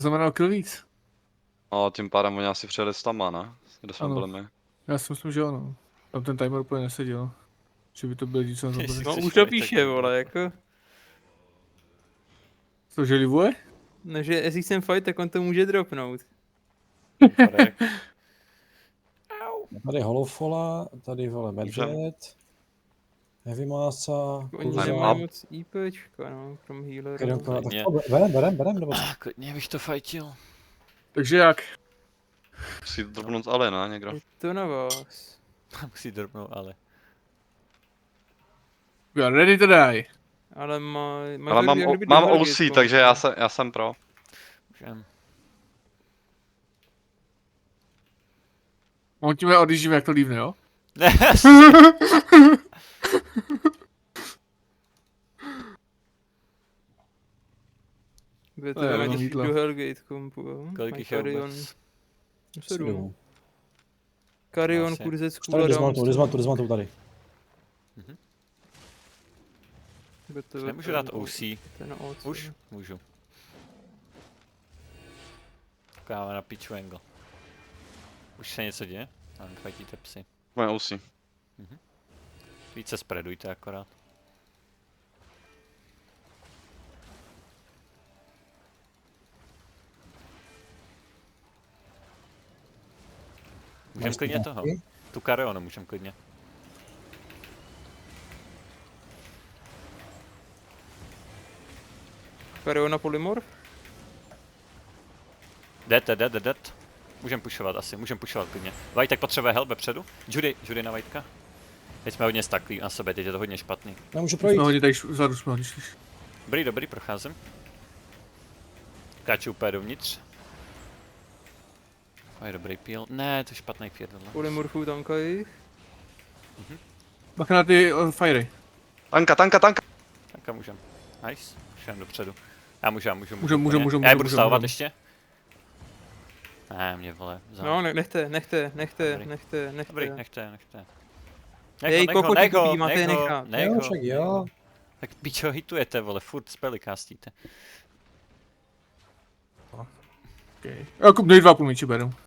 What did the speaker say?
Znamená o kill víc. No, tím pádem oni asi přijeli s tama, ne? Kde jsme Ano. byli my. Já si myslím, že ano. Tam ten timer úplně neseděl. Že by to byl díl, co na to byli. No Jsi už to fajn, píše, tak vole, jako. To že livuje? No, že jestli jsem fight, tak on to může dropnout. Tady Holofala, tady vole Medvěd, Heavy Massa, Oni Time nemají up. moc IPčka, no, from healer. Klidně. Berem, nebo co? Klidně bych to fajtil. Takže jak? Musí dropnout ale, ne, někdo. Je to na vás. Musí dropnout, ale. We are ready to die. Ale Ale mám OC, takže já jsem pro. Můžem. On tím odjíždíme, jak to lívne, jo? Ne, Budete To je dávat jenom jídlo. do Hellgate kompu, jo? kolik Mají jich je Carrion. vůbec? 7. Carrion, Asi. kurzec, Tady cooldown. dismantu tady. Nemůžu dát OC. Ten OC. Už? Můžu. Koukáme na piču angle. Už se něco děje? Tam fajtíte psy. Moje OC. Více spreadujte akorát. Můžem klidně toho. Tu Kareonu můžem klidně. Carrion na polymorph? Dead. Můžem pushovat asi, můžem pushovat klidně. Vajtek potřebuje help vepředu. Judy na Vajtka. Teď jsme hodně staklí na sebe, teď je to hodně špatný. Nemůžu Jsme projít. hodně tady vzadu, jsme hodně šli. Dobrý, procházím. Káču úplně dovnitř. To je dobrý píl. Ne, to je špatný píl. Polymorphů tankají. Bacha na ty firey. Tanka! Tanka můžem. Nice, šel dopředu. Já můžu. Můžem, Já budu stahovat můžem. ještě. Ne, mě vole. No, nechte. Dobrý, nechte. Hej, kokoti tupí, máte je nechat. Jo, však jo. Tak pičo hitujete, vole, furt spely castíte. Okay. Jako nej 2,5 míče beru.